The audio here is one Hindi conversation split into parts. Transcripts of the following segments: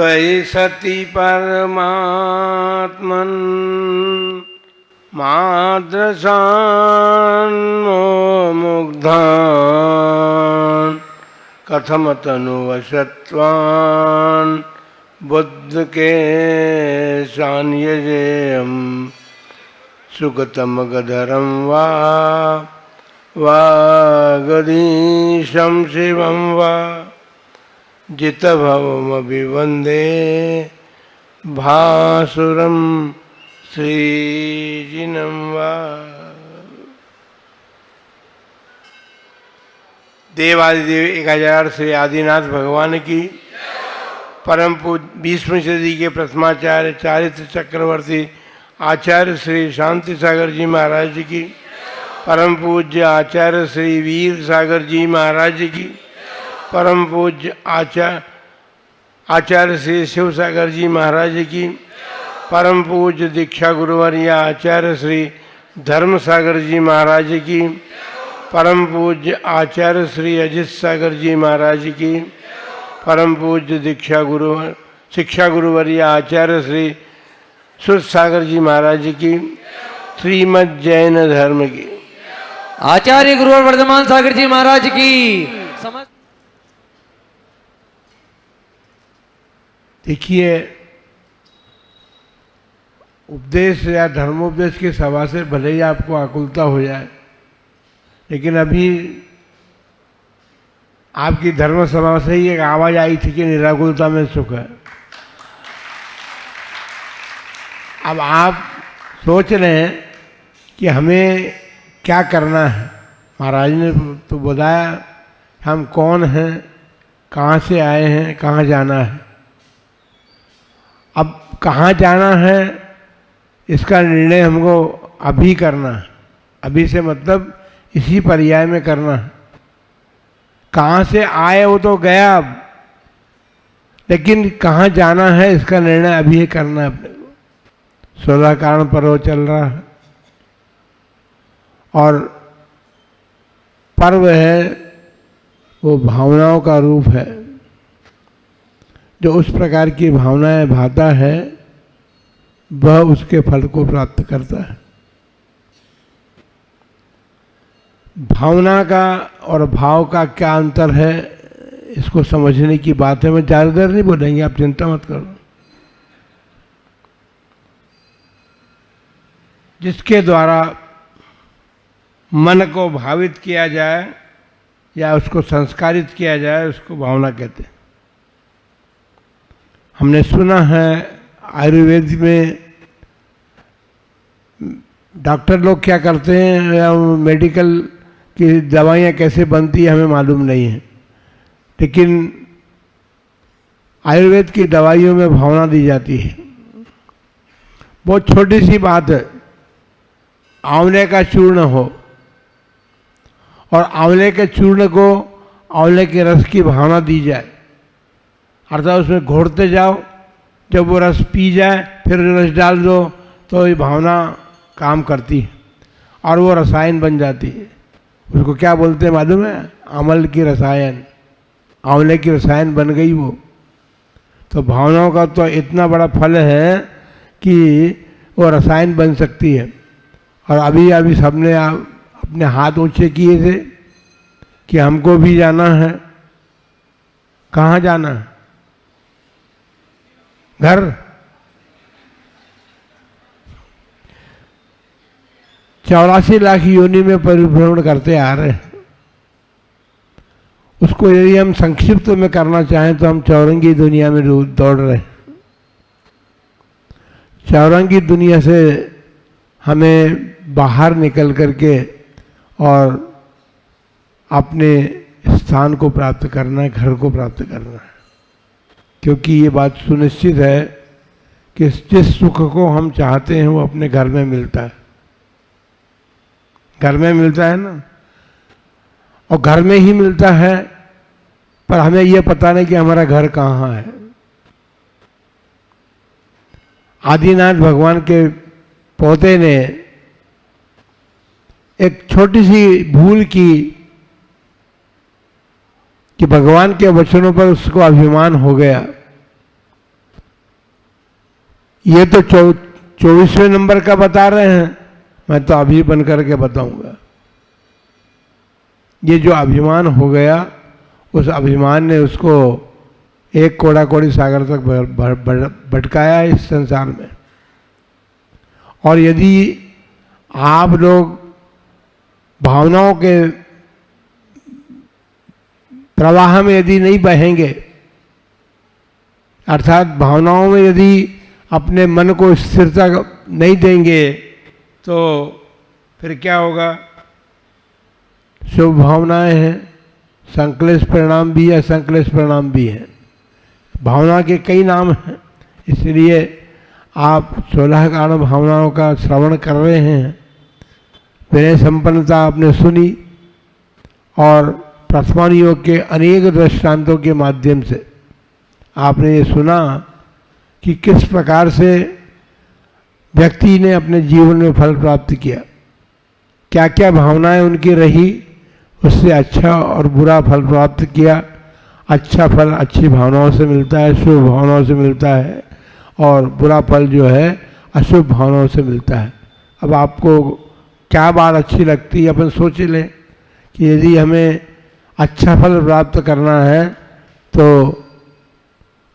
त्वयि सति परमात्मन् माद्रसान्मुग्धान् कथम तनुवशत्वान् बुद्ध के सान्यजेयम् सुगतमगधरं वा वागधीशं शिवं वा जितभवमभिवन्दे भासुरं श्रीजिनं वा। देवादिदेव 1000 श्री आदिनाथ भगवान की, परम पूज्य 20वीं सदी के प्रथमाचार्य चारित्र चक्रवर्ती आचार्य श्री शांति सागर जी महाराज जी की, परम पूज्य आचार्य श्री वीर सागर जी महाराज जी की, परम पूज्य आचार्य श्री शिव सागर जी महाराज जी की, परम पूज्य दीक्षा गुरुवर्य आचार्य श्री धर्म सागर जी महाराज जी की, परम पूज्य आचार्य श्री अजित सागर जी महाराज जी की, परम पूज्य शिक्षा गुरुवर्य आचार्य श्री सुध सागर जी महाराज जी की, श्रीमद् जैन धर्म की आचार्य गुरुवर वर्धमान सागर जी महाराज की। देखिए, उपदेश या धर्मोपदेश की सभा से भले ही आपको आकुलता हो जाए, लेकिन अभी आपकी धर्म सभा से ही एक आवाज आई थी कि निराकुलता में सुख है। अब आप सोच रहे हैं कि हमें क्या करना है। महाराज ने तो बताया हम कौन हैं, कहाँ से आए हैं, कहाँ जाना है। अब कहाँ जाना है इसका निर्णय हमको अभी करना है। अभी से मतलब इसी पर्याय में करना है। कहाँ से आए वो तो गया अब, लेकिन कहाँ जाना है इसका निर्णय अभी करना है अपने को। 16 कारण पर्व चल रहा है और पर्व है वो भावनाओं का रूप है। जो उस प्रकार की भावनाएं भाता है वह उसके फल को प्राप्त करता है। भावना का और भाव का क्या अंतर है इसको समझने की बात है। मैं ज़्यादा देर नहीं बोलेंगे, आप चिंता मत करो। जिसके द्वारा मन को भावित किया जाए या उसको संस्कारित किया जाए उसको भावना कहते हैं। हमने सुना है आयुर्वेद में डॉक्टर लोग क्या करते हैं या मेडिकल की दवाइयाँ कैसे बनती है हमें मालूम नहीं है, लेकिन आयुर्वेद की दवाइयों में भावना दी जाती है। बहुत छोटी सी बात है, आंवले का चूर्ण हो और आंवले के चूर्ण को आंवले के रस की भावना दी जाए, अर्थात उसमें घोड़ते जाओ, जब वो रस पी जाए फिर रस डाल दो तो ये भावना काम करती है और वो रसायन बन जाती है। उसको क्या बोलते हैं मालूम है? अमल की रसायन, आंवले की रसायन बन गई वो। तो भावनाओं का तो इतना बड़ा फल है कि वो रसायन बन सकती है। और अभी अभी सबने अपने हाथ ऊंचे किए थे कि हमको भी जाना है। कहाँ जाना है? घर। 84 लाख योनि में परिभ्रमण करते आ रहे हैं। उसको यदि हम संक्षिप्त में करना चाहें तो हम चौरंगी दुनिया में दौड़ रहे हैं। चौरंगी दुनिया से हमें बाहर निकल करके और अपने स्थान को प्राप्त करना है, घर को प्राप्त करना है। क्योंकि ये बात सुनिश्चित है कि जिस सुख को हम चाहते हैं वो अपने घर में मिलता है। घर में मिलता है ना, और घर में ही मिलता है, पर हमें ये पता नहीं कि हमारा घर कहाँ है। आदिनाथ भगवान के पोते ने एक छोटी सी भूल की कि भगवान के वचनों पर उसको अभिमान हो गया ये तो 24वें नंबर का बता रहे हैं, मैं तो अभी बन करके बताऊंगा। ये जो अभिमान हो गया, उस अभिमान ने उसको एक कोड़ा कोड़ी सागर तक भटकाया इस संसार में। और यदि आप लोग भावनाओं के प्रवाह में यदि नहीं बहेंगे, अर्थात भावनाओं में यदि अपने मन को स्थिरता नहीं देंगे, तो फिर क्या होगा? शुभ भावनाएं हैं, संक्लेश परिणाम भी है, असंक्लेश परिणाम भी है। भावना के कई नाम हैं, इसलिए आप 16 कारण भावनाओं का श्रवण कर रहे हैं। विनय संपन्नता आपने सुनी और प्रथमान योग के अनेक दृष्टांतों के माध्यम से आपने ये सुना कि किस प्रकार से व्यक्ति ने अपने जीवन में फल प्राप्त किया, क्या क्या भावनाएं उनकी रही, उससे अच्छा और बुरा फल प्राप्त किया। अच्छा फल अच्छी भावनाओं से मिलता है, शुभ भावनाओं से मिलता है, और बुरा फल जो है अशुभ भावनाओं से मिलता है। अब आपको क्या बात अच्छी लगती है, अपन सोच लें कि यदि हमें अच्छा फल प्राप्त करना है तो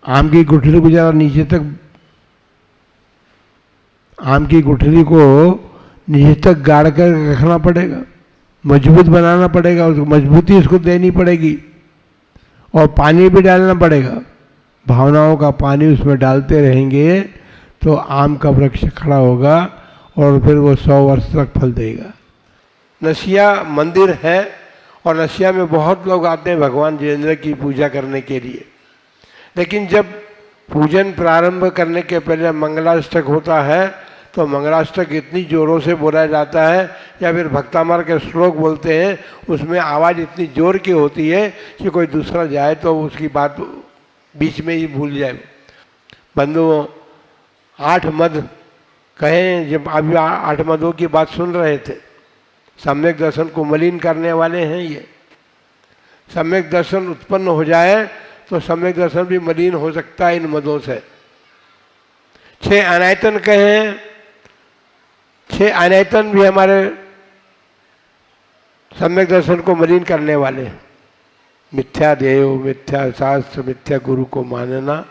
आम की गुठली को ज़रा नीचे तक, आम की गुठली को नीचे तक गाड़ कर रखना पड़ेगा, मजबूत बनाना पड़ेगा, उसको मजबूती उसको देनी पड़ेगी, और पानी भी डालना पड़ेगा। भावनाओं का पानी उसमें डालते रहेंगे तो आम का वृक्ष खड़ा होगा और फिर वो 100 वर्ष तक फल देगा। नसिया मंदिर है और नसिया में बहुत लोग आते हैं भगवान जितेंद्र की पूजा करने के लिए। लेकिन जब पूजन प्रारंभ करने के पहले मंगलाष्टक होता है तो मंगलाष्टक इतनी जोरों से बोला जाता है, या फिर भक्तामार के श्लोक बोलते हैं, उसमें आवाज़ इतनी जोर की होती है कि कोई दूसरा जाए तो उसकी बात बीच में ही भूल जाए। बंधुओं, 8 मद कहें, जब अभी 8 मदों की बात सुन रहे थे, सम्यक दर्शन को मलिन करने वाले हैं ये। सम्यक दर्शन उत्पन्न हो जाए तो सम्यक दर्शन भी मलिन हो सकता है इन मदों से। 6 अनायतन कहें, 6 अनायतन भी हमारे सम्यक दर्शन को मलिन करने वाले हैं। मिथ्या देव, मिथ्या शास्त्र, मिथ्या गुरु को मानना,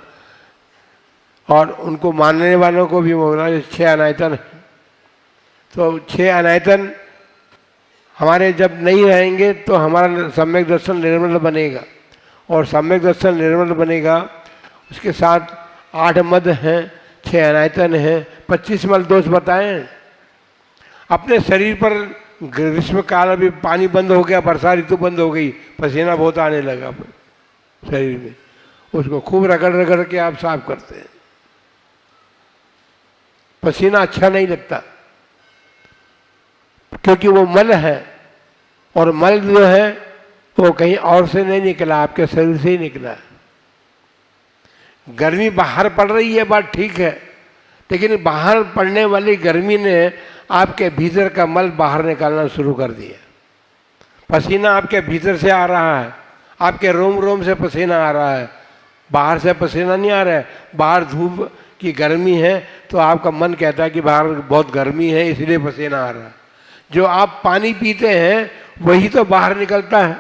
और उनको मानने वालों को भी बोलना, 6 अनायतन है। तो 6 अनायतन हमारे जब नहीं रहेंगे तो हमारा सम्यक दर्शन निर्मल बनेगा, और सम्यक दर्शन निर्मल बनेगा उसके साथ 8 मद हैं, 6 अनायतन हैं, 25 मल दोष बताएं। अपने शरीर पर ग्रीष्म काल अभी पानी बंद हो गया, वर्षा ऋतु बंद हो गई, पसीना बहुत आने लगा शरीर में, उसको खूब रगड़ रगड़ के आप साफ करते हैं। पसीना अच्छा नहीं लगता क्योंकि वो मल है, और मल जो है वो कहीं और से नहीं निकला, आपके शरीर से ही निकला है। गर्मी बाहर पड़ रही है, बात ठीक है, लेकिन बाहर पड़ने वाली गर्मी ने आपके भीतर का मल बाहर निकालना शुरू कर दिया। पसीना आपके भीतर से आ रहा है, आपके रोम रोम से पसीना आ रहा है, बाहर से पसीना नहीं आ रहा है। बाहर धूप की गर्मी है तो आपका मन कहता है कि बाहर बहुत गर्मी है इसलिए पसीना आ रहा है। जो आप पानी पीते हैं वही तो बाहर निकलता है,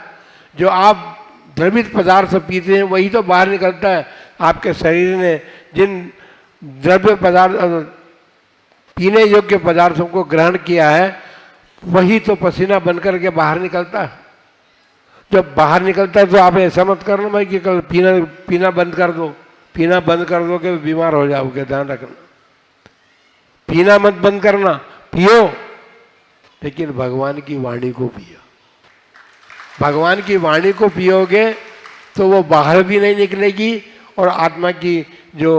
जो आप द्रवित पदार्थ पीते हैं वही तो बाहर निकलता है। आपके शरीर ने जिन द्रव्य पदार्थ, पीने योग्य पदार्थों को ग्रहण किया है, वही तो पसीना बनकर के बाहर निकलता है। जब बाहर निकलता है तो आप ऐसा मत करना भाई कि कल पीना बंद कर दो, पीना बंद कर दो कि बीमार हो जाओगे, ध्यान रखना। पीना मत बंद करना, पियो, लेकिन भगवान की वाणी को पियो। भगवान की वाणी को पियोगे तो वो बाहर भी नहीं निकलेगी, और आत्मा की जो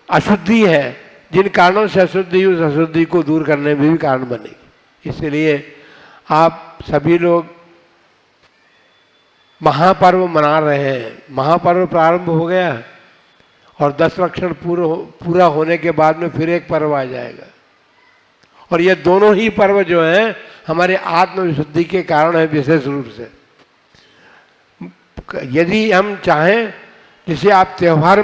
अशुद्धि है, जिन कारणों से अशुद्धि, उस अशुद्धि को दूर करने में भी कारण बनेगी। इसलिए आप सभी लोग महापर्व मना रहे हैं। महापर्व प्रारंभ हो गया है और 10 लक्षण पूरा होने के बाद में फिर एक पर्व आ जाएगा, और ये दोनों ही पर्व जो हैं हमारे आत्मविशुद्धि के कारण है विशेष रूप से। यदि हम चाहें, जिसे आप त्यौहार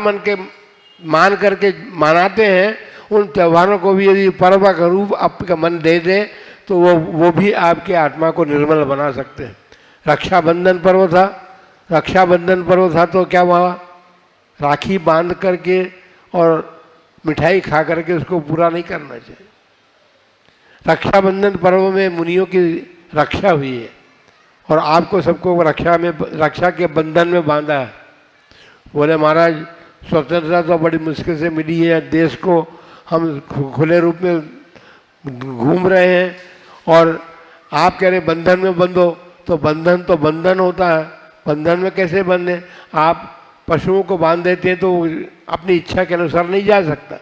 मान करके मनाते हैं, उन त्योहारों को भी यदि पर्व का रूप आपका मन दे दे तो वो भी आपके आत्मा को निर्मल बना सकते हैं। रक्षाबंधन पर्व था, रक्षाबंधन पर्व था तो क्या हुआ, राखी बांध करके और मिठाई खा करके उसको पूरा नहीं करना चाहिए। रक्षाबंधन पर्व में मुनियों की रक्षा हुई है और आपको सबको रक्षा के बंधन में बांधा है। बोले महाराज स्वतंत्रता तो बड़ी मुश्किल से मिली है, देश को हम खुले रूप में घूम रहे हैं और आप कह रहे बंधन में बंधो, तो बंधन होता है, बंधन में कैसे बंधे? आप पशुओं को बांध देते हैं तो अपनी इच्छा के अनुसार नहीं जा सकता,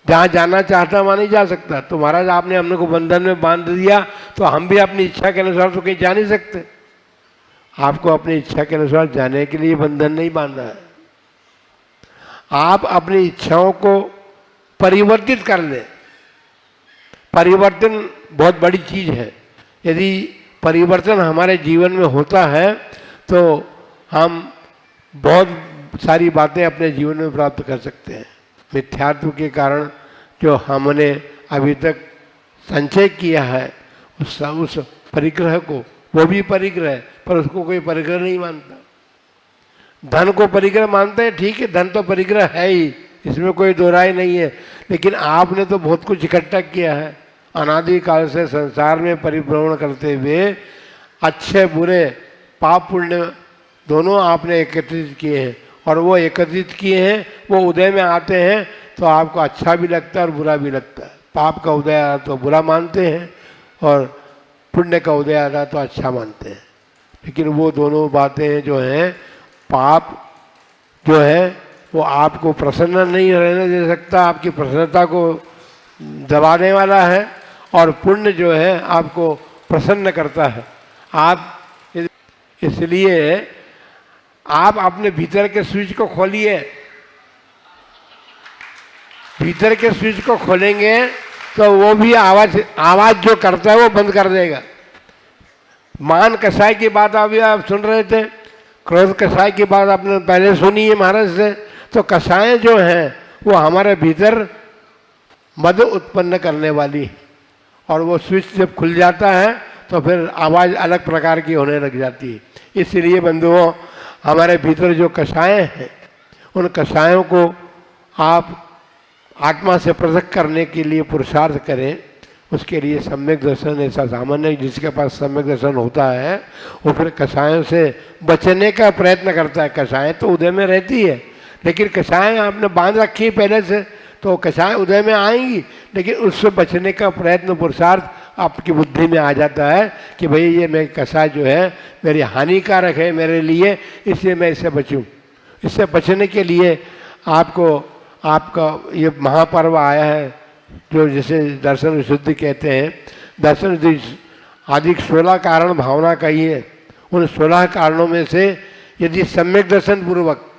जहाँ जाना चाहता वहाँ नहीं जा सकता। तो महाराज आपने हमने को बंधन में बांध दिया तो हम भी अपनी इच्छा के अनुसार तो कहीं जा नहीं सकते। आपको अपनी इच्छा के अनुसार जाने के लिए बंधन नहीं बांधा है, आप अपनी इच्छाओं को परिवर्तित कर लें। परिवर्तन बहुत बड़ी चीज है। यदि परिवर्तन हमारे जीवन में होता है तो हम बहुत सारी बातें अपने जीवन में प्राप्त कर सकते हैं। मिथ्यात्व के कारण जो हमने अभी तक संचय किया है उस परिग्रह को, वो भी परिग्रह है पर उसको कोई परिग्रह नहीं मानता। धन को परिग्रह मानते हैं, ठीक है, धन तो परिग्रह है ही, इसमें कोई दो राय नहीं है, लेकिन आपने तो बहुत कुछ इकट्ठा किया है। अनादिकाल से संसार में परिभ्रमण करते हुए अच्छे बुरे पाप पुण्य दोनों आपने एकत्रित किए हैं और वो एकत्रित किए हैं, वो उदय में आते हैं तो आपको अच्छा भी लगता है और बुरा भी लगता है। पाप का उदय आता तो बुरा मानते हैं और पुण्य का उदय आता तो अच्छा मानते हैं। लेकिन वो दोनों बातें जो हैं, पाप जो है वो आपको प्रसन्न नहीं रहने दे सकता, आपकी प्रसन्नता को दबाने वाला है, और पुण्य जो है आपको प्रसन्न करता है। आप इसलिए आप अपने भीतर के स्विच को खोलिए। भीतर के स्विच को खोलेंगे तो वो भी आवाज जो करता है वो बंद कर देगा। मान कसाई की बात अभी आप सुन रहे थे, क्रोध कसाई की बात आपने पहले सुनी है महाराज से। तो कसाएं जो हैं वो हमारे भीतर मद उत्पन्न करने वाली, और वो स्विच जब खुल जाता है तो फिर आवाज़ अलग प्रकार की होने लग जाती है। इसलिए बंधुओं, हमारे भीतर जो कषाय हैं उन कषायों को आप आत्मा से पृथक करने के लिए पुरुषार्थ करें। उसके लिए सम्यक दर्शन ऐसा सामान्य है, जिसके पास सम्यक दर्शन होता है वो फिर कषायों से बचने का प्रयत्न करता है। कषाय तो उदय में रहती है, लेकिन कषाय आपने बांध रखी है पहले से, तो कषाय उदय में आएंगी, लेकिन उससे बचने का प्रयत्न पुरुषार्थ आपकी बुद्धि में आ जाता है कि भाई ये मैं कषाय जो है मेरी हानिकारक है मेरे लिए, इसलिए मैं इससे बचूं। इससे बचने के लिए आपका ये महापर्व आया है जो जिसे दर्शन विशुद्धि कहते हैं। दर्शन विशुद्धि आदि 16 कारण भावना का ही है। उन 16 कारणों में से यदि सम्यक दर्शन पूर्वक,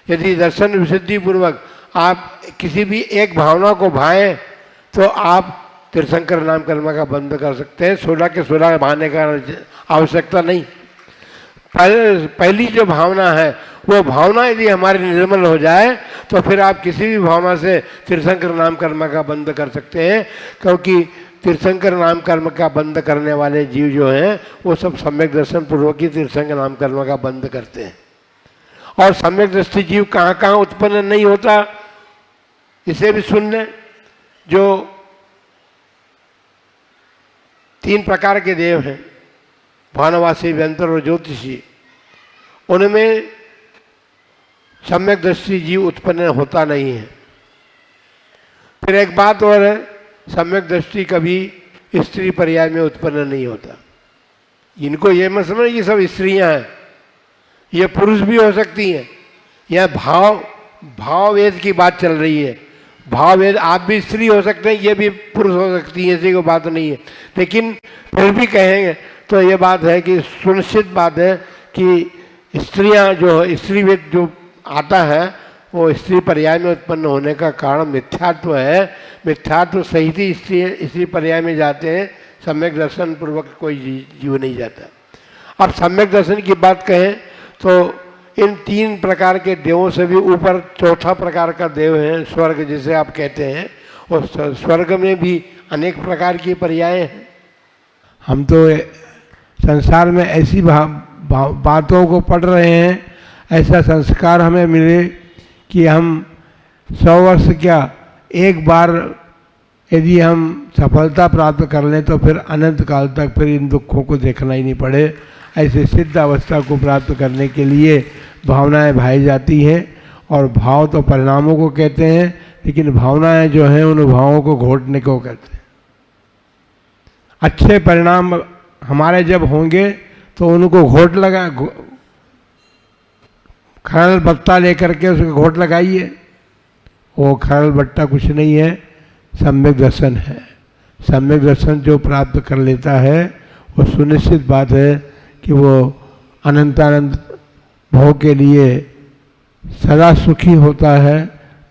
यदि दर्शन विशुद्धि पूर्वक आप किसी भी एक भावना को भाएं तो आप तीर्थंकर नाम कर्म का बंद कर सकते हैं। 16 के 16 भाने का आवश्यकता नहीं। पहली जो भावना है वो भावना यदि हमारी निर्मल हो जाए तो फिर आप किसी भी भावना से तीर्थंकर नाम कर्म का बंद कर सकते हैं, क्योंकि तीर्थंकर नाम कर्म का बंद करने वाले जीव जो हैं वो सब सम्यक दर्शन पूर्वक ही तीर्थंकर नाम कर्म का बंद करते हैं। और सम्यक दृष्टि जीव कहाँ कहाँ उत्पन्न नहीं होता इसे भी सुन लें। जो 3 प्रकार के देव हैं, भानवासी, व्यंतर और ज्योतिषी, उनमें सम्यक दृष्टि जीव उत्पन्न होता नहीं है। फिर एक बात और है, सम्यक दृष्टि कभी स्त्री पर्याय में उत्पन्न नहीं होता। इनको ये मत समझ ये सब स्त्रियां हैं, ये पुरुष भी हो सकती हैं। यह भाव वेद की बात चल रही है। भाव वेद, आप भी स्त्री हो सकते हैं, ये भी पुरुष हो सकती है, ऐसी कोई बात नहीं है। लेकिन फिर भी कहेंगे तो ये बात है कि सुनिश्चित बात है कि स्त्रियां जो स्त्री वेद जो आता है वो स्त्री पर्याय में उत्पन्न होने का कारण मिथ्यात्व है। मिथ्यात्व सहित ही स्त्री पर्याय में जाते हैं, सम्यक दर्शन पूर्वक कोई जीव नहीं जाता। अब सम्यक दर्शन की बात कहें तो इन 3 प्रकार के देवों से भी ऊपर चौथा प्रकार का देव है स्वर्ग, जिसे आप कहते हैं। और स्वर्ग में भी अनेक प्रकार की पर्याय हैं। हम तो संसार में ऐसी बातों को पढ़ रहे हैं, ऐसा संस्कार हमें मिले कि हम 100 वर्ष क्या, एक बार यदि हम सफलता प्राप्त कर लें तो फिर अनंत काल तक फिर इन दुखों को देखना ही नहीं पड़े। ऐसे सिद्ध अवस्था को प्राप्त करने के लिए भावनाएं भाई जाती हैं। और भाव तो परिणामों को कहते हैं, लेकिन भावनाएं जो हैं उन भावों को घोटने को कहते हैं। अच्छे परिणाम हमारे जब होंगे तो उनको घोट लगा, खरल बट्टा लेकर के उसको घोट लगाइए। वो खरल बट्टा कुछ नहीं है, सम्यक दर्शन है। सम्यक दर्शन जो प्राप्त कर लेता है वो सुनिश्चित बात है कि वो अनंतानंद भोग के लिए सदा सुखी होता है।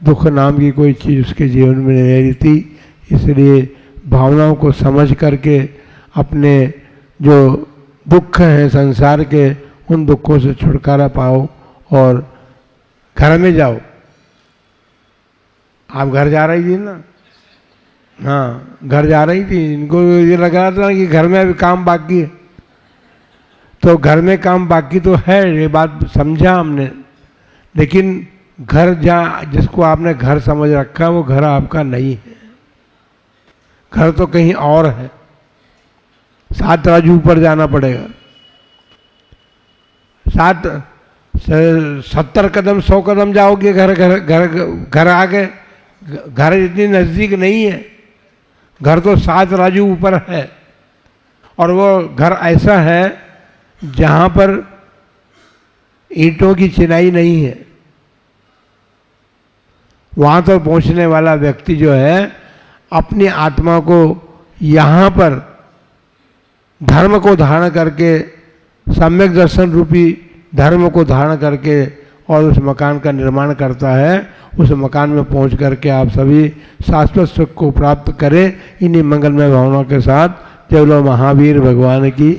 दुख नाम की कोई चीज़ उसके जीवन में नहीं रहती। इसलिए भावनाओं को समझ करके अपने जो दुख हैं संसार के, उन दुखों से छुटकारा पाओ और घर में जाओ। आप घर जा रही थी ना? हाँ, घर जा रही थी। इनको ये लग रहा था कि घर में अभी काम बाकी है, तो घर में काम बाकी तो है, ये बात समझा हमने। लेकिन घर जिसको आपने घर समझ रखा वो घर आपका नहीं है। घर तो कहीं और है। 7 राजू ऊपर जाना पड़ेगा। 70 कदम 100 कदम जाओगे घर आ गए। घर इतनी नज़दीक नहीं है। घर तो 7 राजू ऊपर है। और वो घर ऐसा है जहाँ पर ईंटों की चिनाई नहीं है। वहाँ तो पहुँचने वाला व्यक्ति जो है अपनी आत्मा को यहाँ पर धर्म को धारण करके, सम्यक दर्शन रूपी धर्म को धारण करके और उस मकान का निर्माण करता है। उस मकान में पहुंच करके आप सभी शाश्वत सुख को प्राप्त करें। इन्हीं मंगलमय भावनाओं के साथ जय बोलो महावीर भगवान की